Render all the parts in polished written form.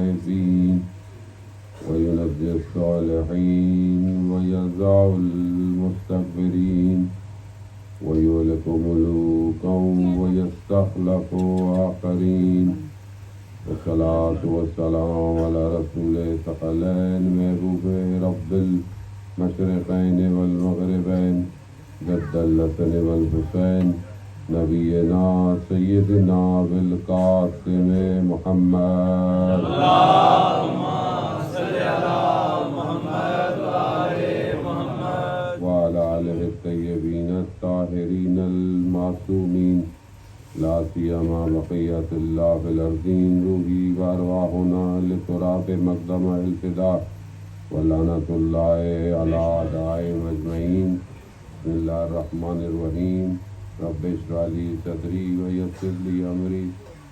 الخائفين وينجي الصالحين ويرزع المستكبرين ويهلك ملوكا ويستخلف آخرين والصلاة والسلام على رسول ثقلين محبوب رب المشرقين والمغربين جد الحسن والحسين نبينا سيدنا بالقاسم محمد اللهم صل على محمد وعلى آله الطيبين الطاهرين المعصومين لا سيما بقية الله في الأرضين روحي وأرواحنا لتراب مقدم الفداء ولعنة الله على أعدائهم أجمعين بسم الله الرحمن الرحيم رب اشرح لي صدري ويسر لي أمري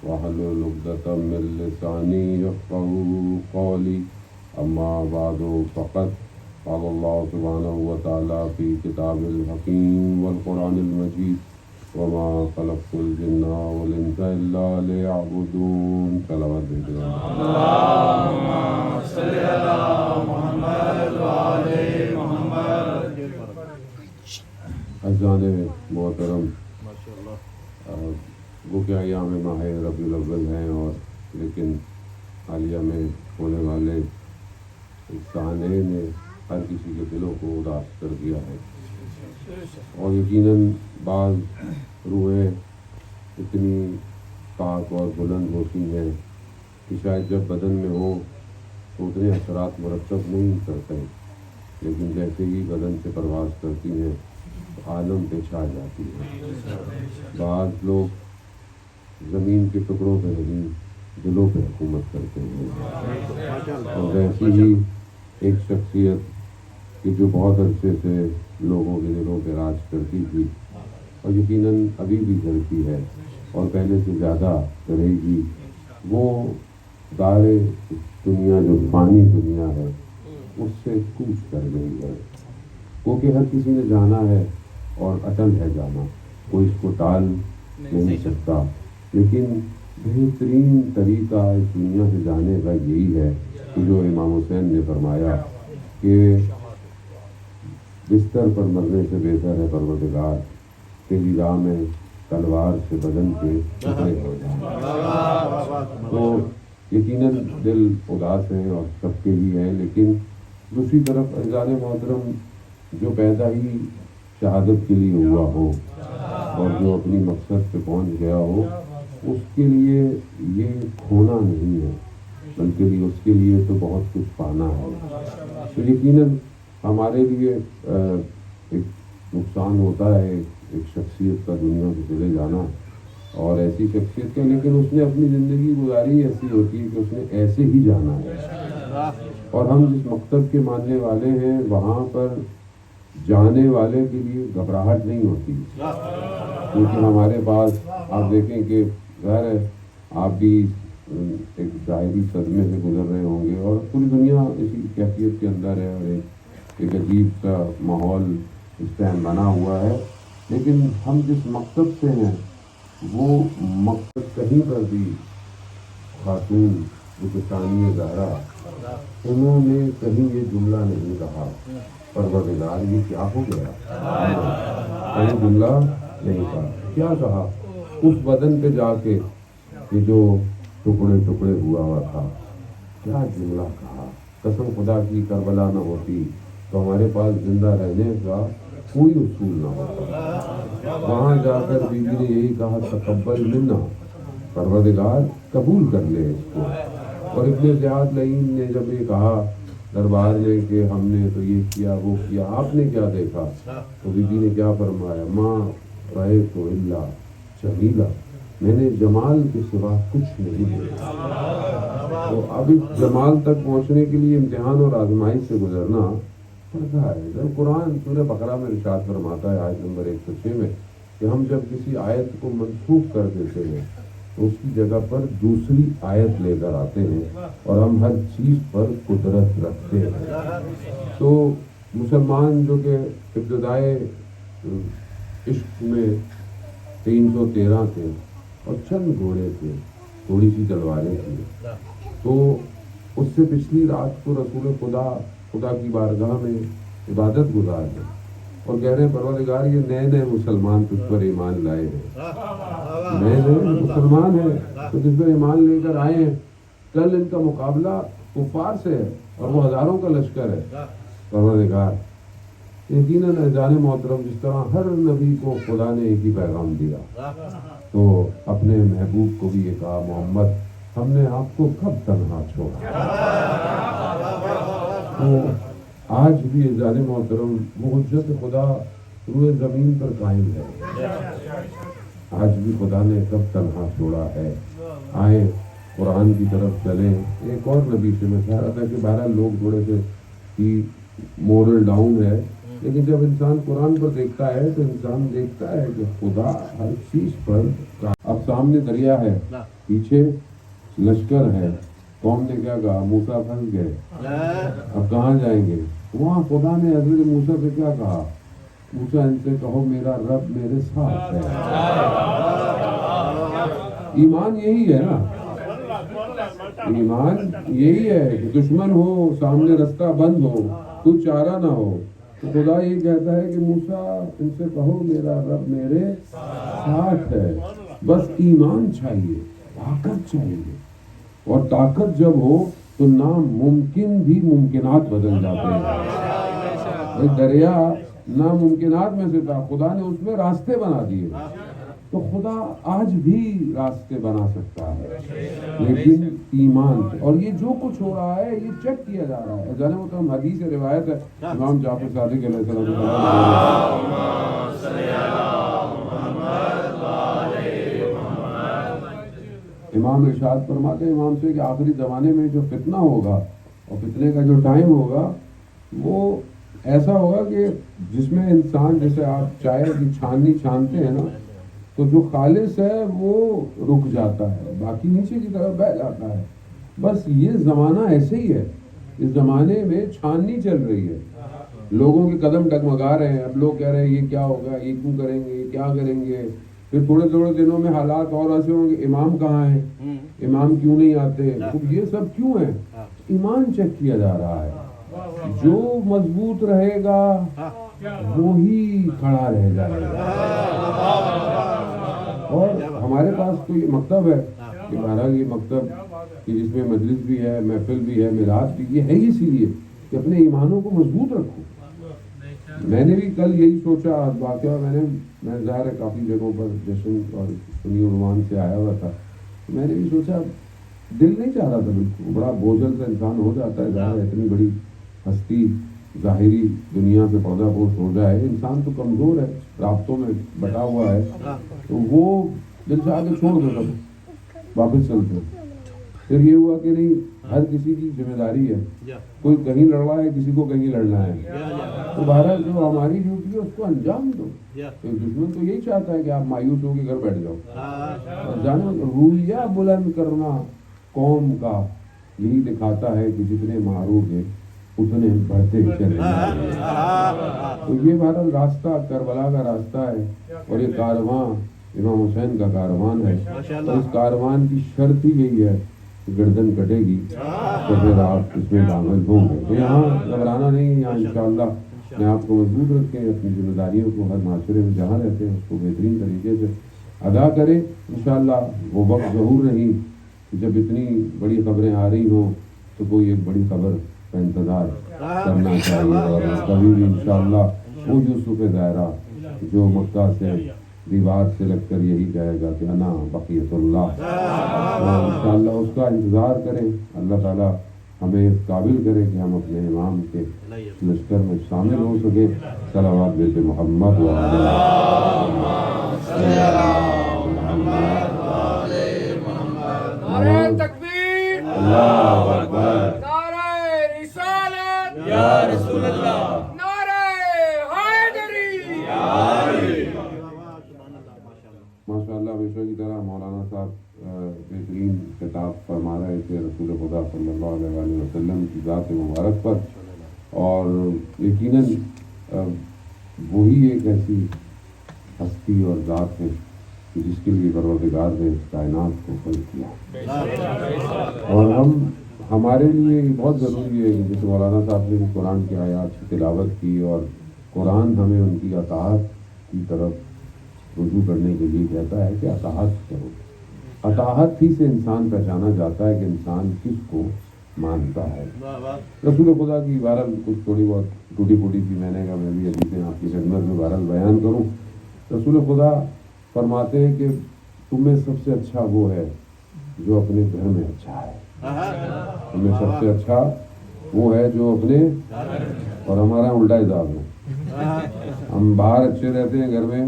واحلل عقدة من لساني يفقهوا قولي أما بعد فقد قال الله سبحانه وتعالى في كتاب الحكيم والقرآن المجيد وما خلقت الجن والإنس إلا ليعبدون صلوات اللهم صل على محمد وآل محمد عزیزان محترم وہ کہ ایام ماہ ربیع الاول ہیں اور لیکن حالیہ میں ہونے والے سانحے نے ہر کسی کے دلوں کو اداس کر دیا ہے اور یقیناً بعض روحیں اتنی پاک اور بلند ہوتی ہیں کہ شاید جب بدن میں ہو تو اتنے اثرات مرتب نہیں کرتے لیکن جیسے ہی بدن سے پرواز کرتی ہیں تو عالم پہ چھا جاتی ہے. بعض لوگ زمین کے ٹکڑوں پہ نہیں دلوں پہ حکومت کرتے ہیں اور ویسی ہی ایک شخصیت کہ جو بہت عرصے سے لوگوں کے دلوں پہ راج کرتی تھی اور یقیناً ابھی بھی کرتی ہے اور پہلے سے زیادہ کرے گی، وہ دار دنیا جو فانی دنیا ہے اس سے کوچ کر گئی ہے. وہ کہ ہر کسی نے جانا ہے اور اٹل ہے جانا، کوئی اس کو ٹال نہیں سکتا، لیکن بہترین طریقہ اس دنیا سے جانے کا یہی ہے کہ جو امام حسین نے فرمایا کہ بستر پر مرنے سے بہتر ہے پروردگار تیری راہ میں تلوار سے بدن کے ٹکڑے ہو جائیں. تو یقیناً دل اداس ہیں اور سب کے ہی ہیں، لیکن دوسری طرف عزیزان محترم جو پیدا ہی شہادت کے لیے ہوا ہو اور جو اپنی مقصد پہ پہنچ گیا ہو اس کے لیے یہ کھونا نہیں ہے بلکہ اس کے لیے تو بہت کچھ پانا ہے. تو یقیناً ہمارے لیے ایک نقصان ہوتا ہے ایک شخصیت کا دنیا سے چلے جانا اور ایسی شخصیت کا، لیکن اس نے اپنی زندگی گزاری ایسی ہوتی ہے کہ اس نے ایسے ہی جانا ہے اور ہم جس مکتب کے ماننے والے ہیں وہاں پر جانے والے کے لیے گھبراہٹ نہیں ہوتی کیونکہ ہمارے پاس آپ دیکھیں کہ ظاہر ہے آپ بھی ایک ظاہری صدمے سے گزر رہے ہوں گے اور پوری دنیا اسی کیفیت کے اندر ہے اور ایک عجیب سا ماحول اس ٹائم بنا ہوا ہے. لیکن ہم جس مکتب سے ہیں وہ مکتب کہیں پر بھی خاتون ثانیہ زہرا انہوں نے کہیں یہ جملہ نہیں کہا پروردگار یہ کیا ہو گیا، کہیں جملہ نہیں کہا. کیا کہا اس بدن پہ جا کے کہ جو ٹکڑے ٹکڑے ہوا تھا، کیا جملہ کہا. قسم خدا کی کربلا نہ ہوتی تو ہمارے پاس زندہ رہنے کا کوئی اصول نہ ہوتا. وہاں جا کر بیوی نے یہی کہا تقبل منا، پروردگار قبول کر لے اس کو. اور ابن زیاد لعین نے جب یہ کہا دربار میں کہ ہم نے تو یہ کیا وہ کیا، آپ نے کیا دیکھا؟ تو بیوی نے کیا فرمایا، ماں رأیت الا جمیلا، میں نے جمال کے سوا کچھ نہیں دیکھا. تو اب اس جمال تک پہنچنے کے لیے امتحان اور آزمائش سے گزرنا پڑتا ہے. جب قرآن سورہ بقرہ میں ارشاد فرماتا ہے آیت نمبر 106 میں کہ ہم جب کسی آیت کو منسوخ کر دیتے ہیں تو اس کی جگہ پر دوسری آیت لے کر آتے ہیں اور ہم ہر چیز پر قدرت رکھتے ہیں. تو مسلمان جو کہ ابتدائے عشق میں 313 تھے اور چند گھوڑے تھے، تھوڑی سی تلواریں تھیں، تو اس سے پچھلی رات کو رسول خدا کی بارگاہ میں عبادت گزار ہے اور کہہ رہے ہیں پروردگار یہ نئے نئے مسلمان تجھ پر ایمان لائے ہیں، نئے نئے مسلمان ہیں تو جس پر ایمان لے کر آئے ہیں، کل ان کا مقابلہ کفار سے ہے اور وہ ہزاروں کا لشکر ہے۔ پروردگار یقیناً اذان محترم جس طرح ہر نبی کو خدا نے ایک ہی پیغام دیا تو اپنے محبوب کو بھی یہ کہا محمد ہم نے آپ کو کب تنہا چھوڑا۔ تو آج بھی اذان محترم وہ حجت خدا روئے زمین پر قائم ہے، آج بھی خدا نے کب تنہا چھوڑا ہے۔ آئیں قرآن کی طرف چلیں۔ ایک اور نبی سے میں کہہ رہا تھا کہ بہرحال لوگ تھوڑے سے ہی مورل ڈاؤن ہے، لیکن جب انسان قرآن پر دیکھتا ہے تو انسان دیکھتا ہے کہ خدا ہر چیز پر، اب سامنے دریا ہے، پیچھے لشکر ہے، قوم نے کیا کہا موسیٰ پھنس گئے، اب کہاں جائیں گے؟ وہاں خدا نے حضرت موسیٰ سے کیا کہا؟ موسیٰ ان سے کہو میرا رب میرے ساتھ ہے۔ ایمان یہی ہے نا، ایمان یہی ہے کہ دشمن ہو، سامنے رستہ بند ہو، کوئی چارہ نہ ہو تو خدا یہ کہتا ہے کہ موسیٰ ان سے کہو میرا رب میرے ساتھ ہے۔ بس ایمان چاہیے، طاقت چاہیے، اور طاقت جب ہو تو ناممکن بھی ممکنات بدل جاتے ہیں۔ ایک دریا ناممکنات میں سے تھا، خدا نے اس میں راستے بنا دیے، تو خدا آج بھی راستے بنا سکتا ہے، لیکن ایمان اور یہ جو کچھ ہو رہا ہے یہ چیک کیا جا رہا ہے۔ جانے وہ تو ہم حدیث روایت ہے امام جعفر صادق علیہ السلام، امام ارشاد فرماتے ہیں امام سے کہ آخری زمانے میں جو فتنہ ہوگا اور فتنے کا جو ٹائم ہوگا وہ ایسا ہوگا کہ جس میں انسان جیسے آپ چائے کی چھاننی چھانتے ہیں نا تو جو خالص ہے وہ رک جاتا ہے، باقی نیچے کی طرف بہہ جاتا ہے۔ بس یہ زمانہ ایسے ہی ہے، اس زمانے میں چھاننی چل رہی ہے، لوگوں کے قدم ڈگمگا رہے ہیں، اب لوگ کہہ رہے ہیں یہ کیا ہوگا، یہ کیوں کریں گے، یہ کیا کریں گے، پھر تھوڑے تھوڑے دنوں میں حالات اور ایسے ہوں گے امام کہاں ہیں، امام کیوں نہیں آتے، یہ سب کیوں ہے؟ ایمان چیک کیا جا رہا ہے، جو مضبوط رہے گا وہی کھڑا رہ جائے گا۔ اور ہمارے پاس تو یہ مکتب ہے کہ بہرحال یہ مکتب کہ جس میں مجلس بھی ہے، محفل بھی ہے، میراث بھی، یہ ہے اسی لیے کہ اپنے ایمانوں کو مضبوط رکھو۔ میں نے بھی کل یہی سوچا، واقعہ میں ظاہر ہے کافی جگہوں پر جشن اور سنی عنوان سے آیا ہوا تھا، میں نے بھی سوچا دل نہیں چاہ رہا تھا، بالکل بڑا بوجھل سا انسان ہو جاتا ہے، ظاہر ہے اتنی بڑی ہستی ظاہری دنیا سے پردہ پوش ہو جائے، انسان تو کمزور ہے، رابطوں میں بٹا ہوا ہے، تو وہ دل سے آگے چھوڑ دو سب واپس چلتے۔ پھر یہ ہوا کہ نہیں، ہر کسی کی ذمہ داری ہے، کوئی کہیں لڑ رہا ہے، کسی کو کہیں لڑنا ہے، تو بہرحال جو ہماری ڈیوٹی ہے اس کو انجام دو۔ دشمن تو یہی چاہتا ہے کہ آپ مایوس ہو کے گھر بیٹھ جاؤ۔ جانے رویہ بلند کرنا قوم کا یہی دکھاتا ہے کہ جتنے معروف ہیں اتنے بڑھتے چلے جائیں۔ تو یہ بہرحال راستہ کربلا کا راستہ ہے، اور یہ کارواں امام حسین کا کاروان ہے، اور اس کاروان کی شرط ہی یہی ہے کہ گردن کٹے گی تو پھر آپ اس میں داخل ہوں گے۔ تو یہاں گھبرانا نہیں ہے، یہاں انشاءاللہ اپنے آپ کو مضبوط رکھیں، اپنی ذمہ داریوں کو ہر معاشرے میں جہاں رہتے ہیں اس کو بہترین طریقے سے ادا کریں۔ انشاءاللہ وہ وقت ظہور نہیں کہ جب اتنی بڑی خبریں آ رہی ہوں تو کوئی ایک بڑی خبر کا انتظار کرنا چاہیے، اور کبھی بھی انشاءاللہ وہ یوسف ظاہرہ جو مکہ سے دیوار سے لگ کر یہی کہے گا کہ انا بقیت اللہ، انشاءاللہ اس کا انتظار کریں۔ اللہ تعالیٰ ہمیں اس قابل کرے کہ ہم اپنے امام کے لشکر میں شامل ہو سکیں۔ صلوات بیت محمد نعرہ تکبیر، اللہ اکبر، نعرہ رسالت یا رسول اللہ، نعرہ حیدری۔ ماشاءاللہ ہمیشہ کی طرح مولانا صاحب بہترین خطاب فرما رہے تھے رسول خدا صلی اللہ علیہ وآلہ وسلم کی ذات مبارک پر، اور یقیناً وہی ایک ایسی ہستی اور ذات ہے جس کے لیے پروردگار نے اس کائنات کو خلق کیا، اور ہمارے لیے بہت ضروری ہے کہ جیسے مولانا صاحب نے بھی قرآن کی آیات کی تلاوت کی اور قرآن ہمیں ان کی اطاعت کی طرف رجوع کرنے کے لیے کہتا ہے کہ اطاعت کرو. اطاعت ہی سے انسان پہچانا جاتا ہے کہ انسان کس کو مانتا ہے. رسول خدا کی بہرحال کچھ تھوڑی بہت ٹوٹی پھوٹی سی میں نے کہا میں بھی حدیثیں آپ کی خدمت میں بہرحال بیان کروں. رسول خدا فرماتے ہیں کہ تم میں سب سے اچھا وہ ہے جو اپنے گھر میں اچھا ہے. تم میں سب سے اچھا وہ ہے جو اپنے، اور ہمارا الٹا حساب ہے. ہم باہر اچھے رہتے ہیں، گھر میں،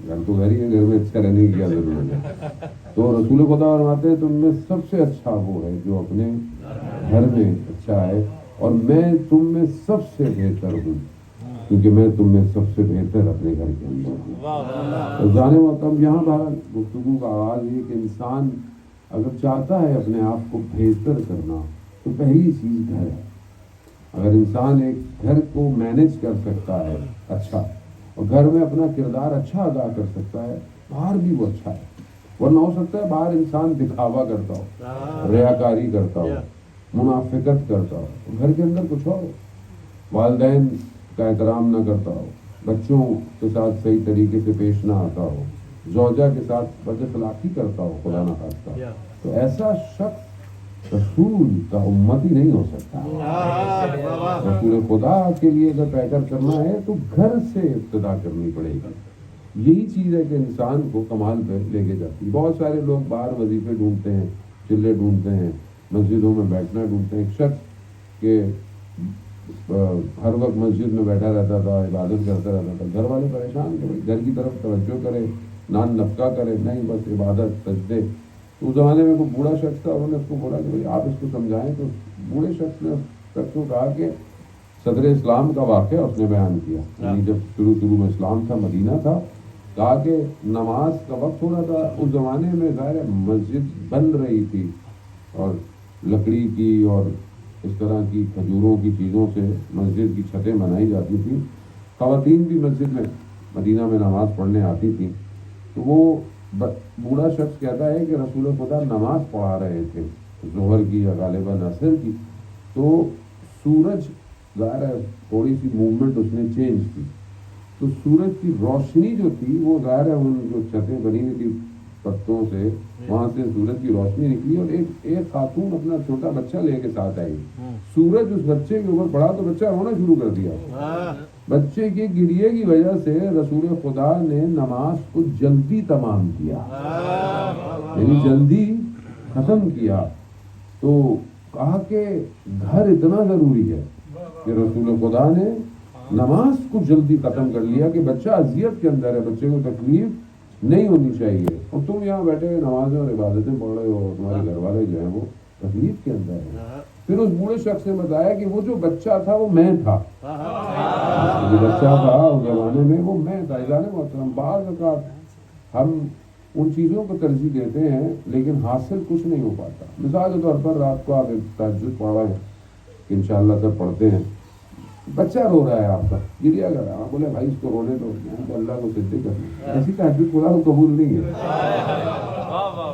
گھر تو گھر ہی ہے، گھر میں اچھا رہنے کی کیا ضرورت ہے. تو رسول خدا فرماتے ہیں تم میں سب سے اچھا وہ ہے جو اپنے گھر میں اچھا ہے، اور میں تم میں سب سے بہتر ہوں کیونکہ میں تم میں سب سے بہتر اپنے گھر کے اندر ہوں. جانے محترم، یہاں بہرحال گفتگو کا آغاز یہ کہ انسان اگر چاہتا ہے اپنے آپ کو بہتر کرنا تو پہلی چیز گھر ہے. اگر انسان ایک گھر کو مینیج کر سکتا ہے اچھا، اور گھر میں اپنا کردار اچھا ادا کر سکتا ہے، باہر بھی وہ اچھا ہے. ورنہ ہو سکتا ہے باہر انسان دکھاوا کرتا ہو، ریاکاری کرتا ہو، منافقت کرتا ہو، گھر کے اندر کچھ اور، والدین کا احترام نہ کرتا ہو، بچوں کے ساتھ صحیح طریقے سے پیش نہ آتا ہو، زوجہ کے ساتھ بد اخلاقی کرتا ہو خدا نہ خواستہ، تو ایسا شخص رسول کا امتی نہیں ہو سکتا. رسول خدا کے لیے اگر پیکر کرنا ہے تو گھر سے ابتدا کرنی پڑے گی. یہی چیز ہے کہ انسان کو کمال پہ لے کے جاتی. بہت سارے لوگ باہر وظیفے ڈھونڈتے ہیں، چلے ڈھونڈتے ہیں، مسجدوں میں بیٹھنا ڈھونڈتے ہیں. ایک شخص کہ ہر وقت مسجد میں بیٹھا رہتا تھا، عبادت کرتا رہتا تھا، گھر والے پریشان کہ گھر کی طرف توجہ کرے، نان نفقہ کرے، نہیں بس عبادت سجدے. تو اس زمانے میں کوئی بوڑھا شخص تھا، انہوں نے اس کو بولا کہ بھائی آپ اس کو سمجھائیں. تو بوڑھے شخص نے اس کو کہا کہ صدر اسلام کا واقعہ اس نے بیان کیا. یعنی جب شروع میں اسلام تھا، مدینہ تھا، کہا کہ نماز کا وقت ہو رہا تھا. اس زمانے میں ظاہر مسجد بن رہی تھی اور لکڑی کی اور اس طرح کی کھجوروں کی چیزوں سے مسجد کی چھتیں بنائی جاتی تھیں. خواتین بھی مسجد میں مدینہ میں نماز پڑھنے آتی تھیں. تو وہ بوڑھا شخص کہتا ہے کہ رسول خدا نماز پڑھا رہے تھے ظہر کی یا غالباً عصر کی. تو سورج ظاہر ہے تھوڑی سی موومنٹ اس نے چینج کی، تو سورج کی روشنی جو تھی وہ ظاہر ہے ان جو چھتیں بنی ہوئی تھی پتوں سے، وہاں سے سورج کی روشنی نکلی اور ایک خاتون اپنا چھوٹا بچہ لے کے ساتھ آئی. سورج اس بچے کے اوپر پڑا تو بچہ رونا شروع کر دیا. بچے کے گریے کی وجہ سے رسول خدا نے نماز کو جلدی تمام کیا، یعنی جلدی ختم کیا. تو کہا کہ گھر اتنا ضروری ہے کہ رسول خدا نے نماز کو جلدی ختم کر لیا کہ بچہ اذیت کے اندر ہے، بچے کو تکلیف نہیں ہونی چاہیے، اور تم یہاں بیٹھے ہوئے نمازیں اور عبادتیں پڑھ رہے ہو اور تمہارے گھر والے جو ہیں وہ تکلیف کے اندر ہیں. پھر اس بوڑھے شخص نے بتایا کہ وہ جو بچہ تھا وہ میں تھا. جو بچہ تھا اس زمانے میں وہ میں تھا. محترم، بعض اوقات ہم ان چیزوں کو ترجیح دیتے ہیں لیکن حاصل کچھ نہیں ہو پاتا. مثال کے طور پر رات کو آپ ایک تہجد پڑھ رہے ہیں کہ انشاءاللہ سب پڑھتے ہیں، بچہ رو رہا ہے آپ کا، گریا کر رہا ہے، آپ بولے بھائی اس کو رونے دو، تو اللہ کو سجدے کرنا. ایسی تہجد خدا کو قبول نہیں ہے.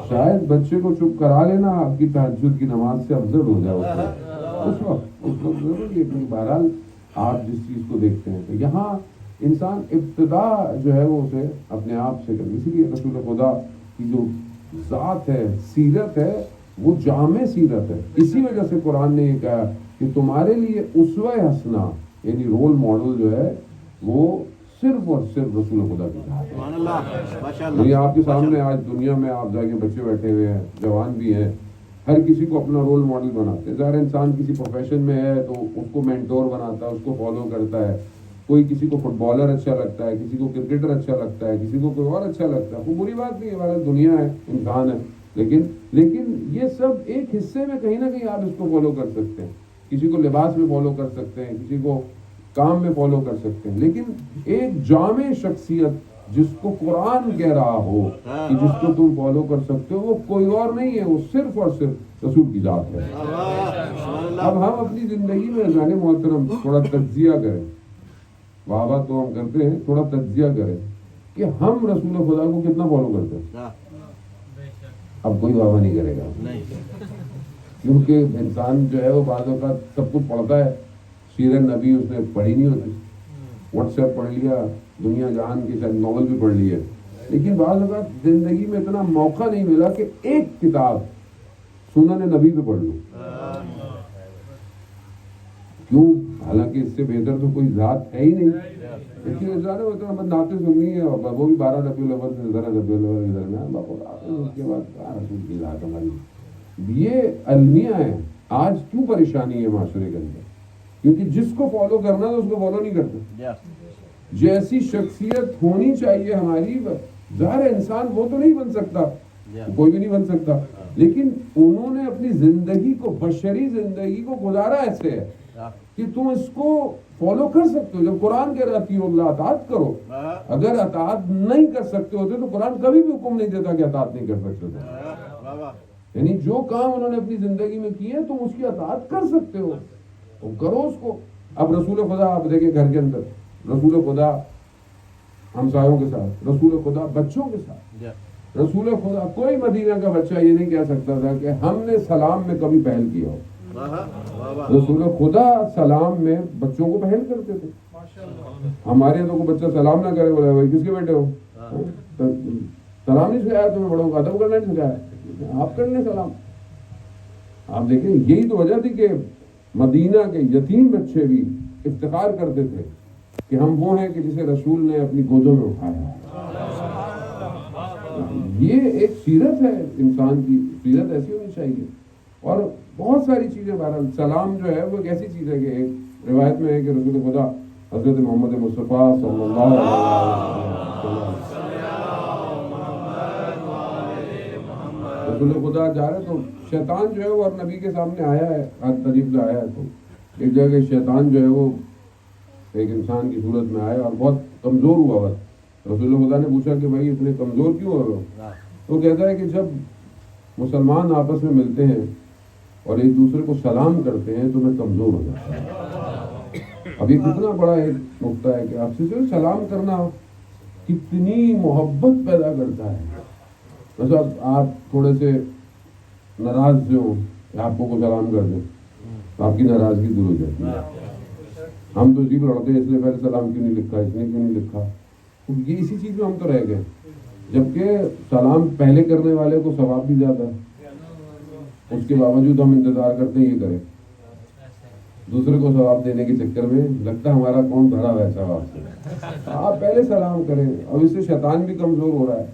شاید بچے کو چپ کرا لینا آپ کی تہجد کی نماز سے افضل ہو جائے اس وقت ضرور یہ. بہرحال آپ جس چیز کو دیکھتے ہیں تو یہاں انسان ابتدا جو ہے وہ اسے اپنے آپ سے کرے. اسی لیے رسول خدا کی جو ذات ہے، سیرت ہے، وہ جامع سیرت ہے. اسی وجہ سے قرآن نے یہ کہا کہ تمہارے لیے اسوہ حسنہ یعنی رول ماڈل جو ہے وہ صرف اور صرف رسول خدا کی ذات ہے. یہ آپ کے سامنے آج دنیا میں آپ جا کے بچے بیٹھے ہوئے ہیں، جوان بھی ہیں، ہر کسی کو اپنا رول ماڈل بناتے ہیں. ظاہر انسان کسی پروفیشن میں ہے تو اس کو مینٹور بناتا ہے، اس کو فالو کرتا ہے. کوئی کسی کو فٹ بالر اچھا لگتا ہے، کسی کو کرکٹر اچھا لگتا ہے، کسی کو کوئی اور اچھا لگتا ہے. وہ بری بات نہیں ہے، ہماری دنیا ہے، انسان ہے. لیکن یہ سب ایک حصے میں کہیں نہ کہیں آپ اس کو فالو کر سکتے ہیں. کسی کو لباس میں فالو کر سکتے ہیں، کسی کو کام میں فالو کر سکتے ہیں. لیکن ایک جامع شخصیت جس کو قرآن کہہ رہا ہو کہ جس کو تم فالو کر سکتے ہو، وہ کوئی اور نہیں ہے، وہ صرف اور صرف رسول کی ذات ہے. اب ہم اپنی زندگی میں جانے محترم تھوڑا تجزیہ کریں. واہ واہ تو ہم کرتے ہیں، تھوڑا تجزیہ کریں کہ ہم رسول خدا کو کتنا فالو کرتے ہیں. اب کوئی واہ واہ نہیں کرے گا. کیونکہ انسان جو ہے وہ بعض اوقات سب کچھ پڑھتا ہے، سیرت نبی اس نے پڑھی نہیں ہوتی، واٹس ایپ پڑھ لیا، دنیا جہان کی شاید ناول بھی پڑھ لی ہے، لیکن بعض اوقات زندگی میں اتنا موقع نہیں ملا کہ ایک کتاب سنن نبی پہ پڑھ لوں. کیوں؟ حالانکہ اس سے بہتر تو کوئی ذات ہے ہی نہیں. لیکن انسان ہوتا ہے نعتیں سننی ہے، وہ بھی 12 ربیع الاول سے 15 ربیع الاول کے درمیان، اس کے بعد کہاں رسول کی ذات ہماری. یہ المیہ ہے. آج کیوں پریشانی ہے معاشرے کے اندر؟ کیونکہ جس کو فالو کرنا ہے اس کو فالو نہیں کرتے. جیسی شخصیت ہونی چاہیے ہماری، ظاہر انسان وہ تو نہیں بن سکتا، کوئی بھی نہیں بن سکتا، لیکن انہوں نے اپنی زندگی کو، بشری زندگی کو گزارا ایسے ہے کہ تم اس کو فالو کر سکتے ہو. جب قرآن کہہ رہا ہے اللہ اطاعت کرو، اگر اطاعت نہیں کر سکتے ہوتے تو قرآن کبھی بھی حکم نہیں دیتا کہ اطاعت نہیں کر سکتے تھے. یعنی جو کام انہوں نے اپنی زندگی میں کیے تم اس کی اطاعت کر سکتے ہو، تم کرو اس کو. اب رسول خدا آپ دیکھیں گھر کے اندر، رسول خدا ہمسایوں کے ساتھ، رسول خدا بچوں کے ساتھ، رسول خدا کوئی مدینہ کا بچہ یہ نہیں کہہ سکتا تھا کہ ہم نے سلام میں کبھی پہل کیا ہو. رسول خدا سلام میں بچوں کو پہل کرتے تھے. ہمارے یہاں تو کوئی بچہ سلام نہ کرے بولے بھائی کس کے بیٹے ہو، سلام نہیں سکھایا تمہیں، بڑوں کو ادب کرنا نہیں سکھایا، آپ کر لیں سلام. آپ دیکھیں یہی تو وجہ تھی کہ مدینہ کے یتیم بچے بھی افتخار کرتے تھے کہ ہم وہ ہیں کہ جسے رسول نے اپنی گودوں میں اٹھایا. یہ ایک سیرت ہے، انسان کی سیرت ایسی ہونی چاہیے. اور بہت ساری چیزیں، بہرحال سلام جو ہے وہ ایک ایسی چیز ہے کہ ایک روایت میں ہے کہ رسول خدا حضرت محمد مصطفیٰ صلی اللہ علیہ وسلم رسول خدا جا رہے تو شیطان جو ہے وہ نبی کے سامنے آیا ہے، تشریف لایا ہے. تو ایک جگہ شیطان جو ہے وہ ایک انسان کی صورت میں آیا اور بہت کمزور ہوا ہوا. رسول خدا نے پوچھا کہ بھائی اتنے کمزور کیوں ہو رہے ہو؟ تو کہتا ہے کہ جب مسلمان آپس میں ملتے ہیں اور ایک دوسرے کو سلام کرتے ہیں تو میں کمزور ہو جاتا ہوں. اب یہ کتنا بڑا ایک نقطہ ہے کہ آپ سے جو سلام کرنا کتنی محبت پیدا کرتا ہے. مثلا آپ تھوڑے سے ناراض سے ہو، آپ کو سلام کر دیں تو آپ کی ناراضگی دور ہو جاتی ہے. ہم تو اسی پر لڑتے ہیں، اس نے پہلے سلام کیوں نہیں لکھا، اس نے کیوں نہیں لکھا. یہ اسی چیز میں ہم تو رہ گئے، جبکہ سلام پہلے کرنے والے کو ثواب بھی زیادہ ہے. اس کے باوجود ہم انتظار کرتے ہیں یہ کرے، دوسرے کو ثواب دینے کے چکر میں لگتا ہے ہمارا کون بھرا ہوا ہے ثواب سے. آپ پہلے سلام کریں. اور اس سے شیطان بھی کمزور ہو رہا ہے.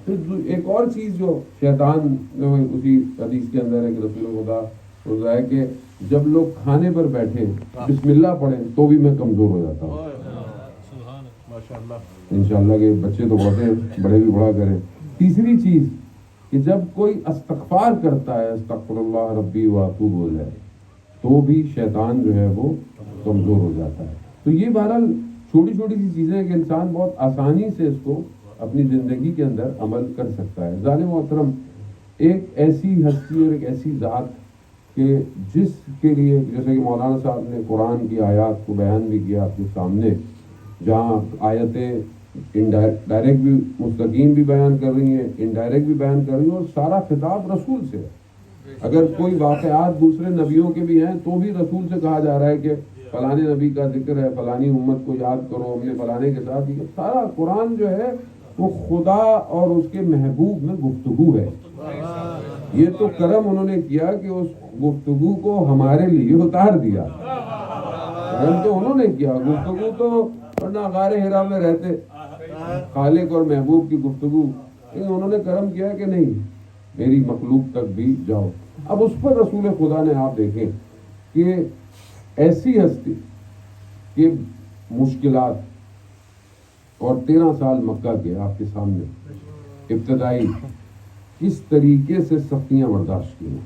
پھر ایک اور چیز جو شیطان اسی حدیث کے اندر ہے کہ رسول خدا بول رہا ہے کہ جب لوگ کھانے پر بیٹھے بسم اللہ پڑھیں تو بھی میں کمزور ہو جاتا ہوں. انشاءاللہ کہ بچے تو بڑھتے ہیں، بڑے بھی بڑا کریں. تیسری چیز کہ جب کوئی استغفار کرتا ہے، استغفر اللہ ربی واتوب ہو جائے تو بھی شیطان جو ہے وہ کمزور ہو جاتا ہے. تو یہ بہرحال چھوٹی چھوٹی سی چیزیں کہ انسان بہت آسانی سے اس کو اپنی زندگی کے اندر عمل کر سکتا ہے. ظالم محترم، ایک ایسی ہستی اور ایک ایسی ذات کہ جس کے لیے جیسے کہ مولانا صاحب نے قرآن کی آیات کو بیان بھی کیا اپنے سامنے، جہاں آیتیں ڈائریکٹ بھی مستقیم بھی بیان کر رہی ہیں، انڈائریکٹ بھی بیان کر رہی ہیں، اور سارا خطاب رسول سے ہے. اگر کوئی واقعات دوسرے نبیوں کے بھی ہیں تو بھی رسول سے کہا جا رہا ہے کہ فلانے نبی کا ذکر ہے، فلانی امت کو یاد کرو، ہم نے فلانے کے ساتھ. یہ سارا قرآن جو ہے وہ خدا اور اس کے محبوب میں گفتگو ہے. یہ تو کرم انہوں نے کیا کہ اس گفتگو کو ہمارے لیے اتار دیا. کرم تو انہوں نے کیا، گفتگو تو ورنہ غار حرا میں رہتے، خالق اور محبوب کی گفتگو. لیکن انہوں نے کرم کیا کہ نہیں، میری مخلوق تک بھی جاؤ. اب اس پر رسول خدا نے آپ دیکھیں کہ ایسی ہستی کہ مشکلات اور 13 سال مکہ کے آپ کے سامنے ابتدائی کس طریقے سے سختیاں برداشت کی.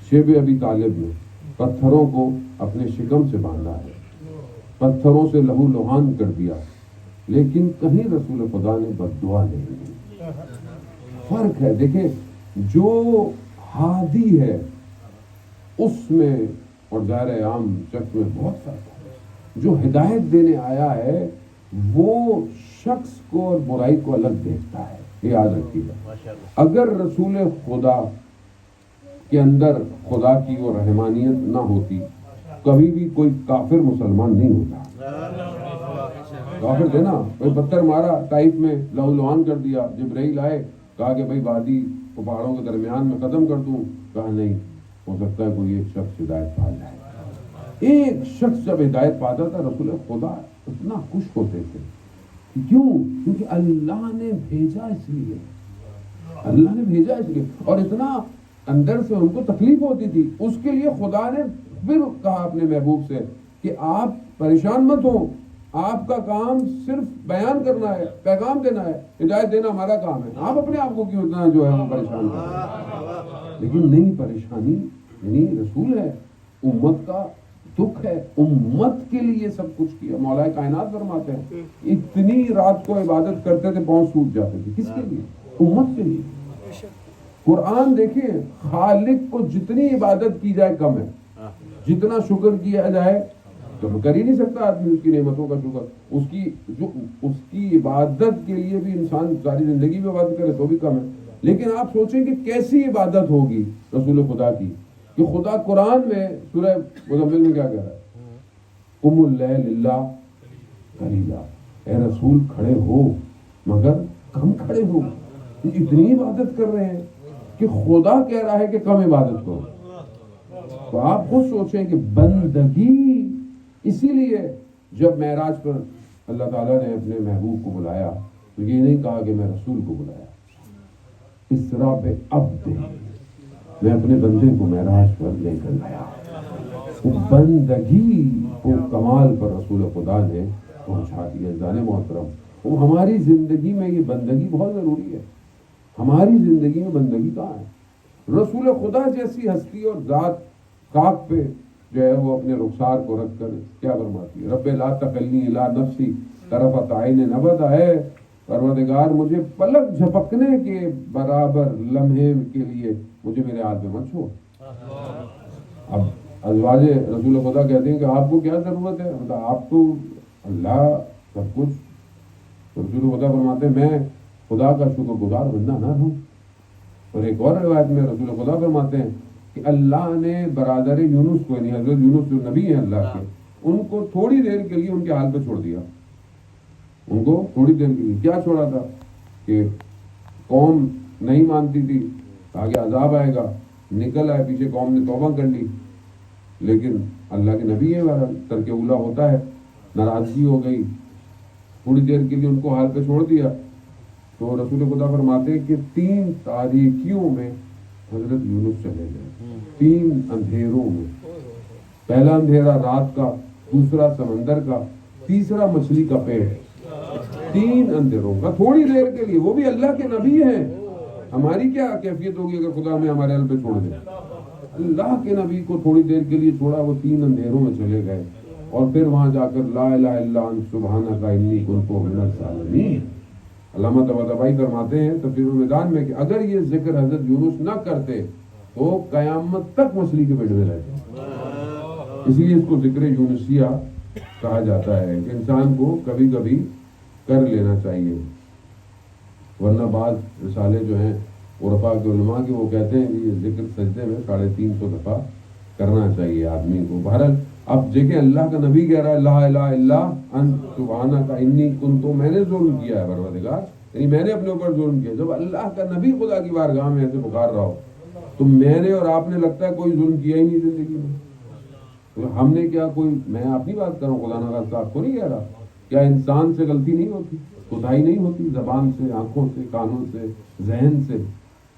شیب ابی طالب نے پتھروں کو اپنے شکم سے باندھا ہے، پتھروں سے لہو لہان کر دیا، لیکن کہیں رسول خدا نے بد دعا نہیں دی. فرق ہے. دیکھیں جو ہادی ہے اس میں اور دائرہ عام شخص میں بہت فرق ہے. جو ہدایت دینے آیا ہے وہ شخص کو اور برائی کو الگ دیکھتا ہے. یہ یاد رکھیے گا. اگر رسول خدا کے اندر خدا کی وہ رحمانیت نہ ہوتی کبھی بھی کوئی کافر مسلمان نہیں ہوتا. کافر تھے نا, کوئی پتھر مارا طائف میں, لہو لہان کر دیا. جبرائیل آئے, کہا کہ بھائی وادی کو پہاڑوں کے درمیان میں ختم کر دوں. کہا نہیں, ہو سکتا ہے کوئی ایک شخص ہدایت پا جائے. ایک شخص جب ہدایت پاتا تھا رسول خدا اتنا خوش ہوتے تھے. کیوں؟ کیونکہ اللہ نے بھیجا اس لیے, اللہ نے بھیجا اس لیے. اور اتنا اندر سے ان کو تکلیف ہوتی تھی, اس کے لیے خدا نے پھر کہا اپنے محبوب سے کہ آپ پریشان مت ہو, آپ کا کام صرف بیان کرنا ہے, پیغام دینا ہے, ہدایت دینا ہمارا کام ہے. آپ اپنے آپ کو کیوں اتنا جو ہے وہ پریشان کریں؟ لیکن نہیں, پریشانی یعنی رسول ہے, امت کا دکھ ہے, امت کے لیے سب کچھ کیا. مولا کائنات فرماتے ہیں اتنی رات کو عبادت کرتے تھے پاؤں سوج جاتے تھے. کس کے لیے؟ امت کے لیے. قرآن دیکھیں, خالق کو جتنی عبادت کی جائے کم ہے, جتنا شکر کیا جائے تو کر ہی نہیں سکتا آدمی اس کی نعمتوں کا شکر. اس کی عبادت کے لیے بھی انسان ساری زندگی میں عبادت کرے تو بھی کم ہے. لیکن آپ سوچیں کہ کیسی عبادت ہوگی رسول خدا کی, کہ خدا قرآن میں سورہ مزمل میں کیا کہہ رہا ہے, قم اللیل الا قلیلا, اے رسول کھڑے ہو مگر کم کھڑے ہو. اتنی عبادت کر رہے ہیں کہ خدا کہہ رہا ہے کہ کم عبادت کرو. تو آپ خود سوچیں کہ بندگی, اسی لیے جب معراج پر اللہ تعالیٰ نے اپنے محبوب کو بلایا تو یہ نہیں کہا کہ میں رسول کو بلایا, اسرا پہ عبد میں اپنے بندے کو معراج پر لے کر گیا. بندگی کو کمال پر رسول خدا نے پہنچا دیا. جان محترم, وہ ہماری زندگی میں یہ بندگی بہت ضروری ہے. ہماری زندگی میں بندگی کہاں ہے؟ رسول خدا جیسی ہستی اور ذات خاک پہ جو ہے وہ اپنے رخسار کو رکھ کر کیا فرماتی ہے, رب لا تکلنی الی نفسی طرفۃ عین نبدا, ہے پروردگار مجھے پلک جھپکنے کے برابر لمحے کے لیے مجھے میرے ہاتھ میں مت چھوڑ. اب ازواج رسول خدا کہتے ہیں کہ آپ کو کیا ضرورت ہے, مطلب آپ تو اللہ سب کچھ. رسول خدا فرماتے ہیں میں خدا کا شکر گزار بندہ نہ ہوں. اور ایک اور روایت میں رسول خدا فرماتے ہیں کہ اللہ نے برادر یونس کو, یعنی حضرت یونس جو نبی ہیں اللہ کے, ان کو تھوڑی دیر کے لیے ان کے حال پہ چھوڑ دیا. ان کو تھوڑی دیر کے لیے کیا چھوڑا تھا کہ قوم نہیں مانتی تھی, آگے عذاب آئے گا, نکل آئے پیچھے, قوم نے توبہ کر لی, لیکن اللہ کے نبی ہے, ترک اولا ہوتا ہے, ناراضگی ہو گئی, تھوڑی دیر کے لیے ان کو حال پہ چھوڑ دیا. تو رسول خدا فرماتے ہیں کہ 3 تاریکیوں میں حضرت یونس چلے گئے, 3 اندھیروں میں. پہلا اندھیرا رات کا, دوسرا سمندر کا, تیسرا مچھلی کا پیٹ. 3 اندھیروں کا تھوڑی دیر کے لیے. وہ بھی اللہ کے نبی ہیں. ہماری کیا کیفیت ہوگی اگر خدا ہمیں ہمارے حال پہ چھوڑ دے؟ اللہ کے نبی کو تھوڑی دیر کے لیے چھوڑا, وہ 3 اندھیروں میں چلے گئے, اور پھر وہاں جا کر لا الہ الا انت سبحانک انی کنت من الظالمین. علامہ طباطبائی فرماتے ہیں تفسیر المیدان میں کہ اگر یہ ذکر حضرت یونس نہ کرتے تو قیامت تک مچھلی کے پیٹ میں رہتے. اس لیے اس کو ذکر یونسیہ کہا جاتا ہے کہ انسان کو کبھی کبھی کر لینا چاہیے, ورنہ بعض رسالے جو ہیں عرفاء کے علماء کے, وہ کہتے ہیں کہ یہ ذکر سجدے میں 350 دفعہ کرنا چاہیے آدمی کو. بہرحال اب دیکھیں اللہ کا نبی کہہ رہا ہے لا الہ الا انت سبحانک انی کنت, میں نے ظلم کیا ہے پروردگار, یعنی میں نے اپنے اوپر ظلم کیا. جب اللہ کا نبی خدا کی بارگاہ میں ایسے پکار رہا ہو تو میں نے اور آپ نے لگتا ہے کوئی ظلم کیا ہی نہیں زندگی میں. تو ہم نے کیا کوئی, میں اپنی بات کر رہا ہوں, خدا نہ خاصہ آپ کو نہیں کہہ رہا, کیا انسان سے غلطی نہیں ہوتی, کوتاہی نہیں ہوتی, زبان سے, آنکھوں سے, کانوں سے, ذہن سے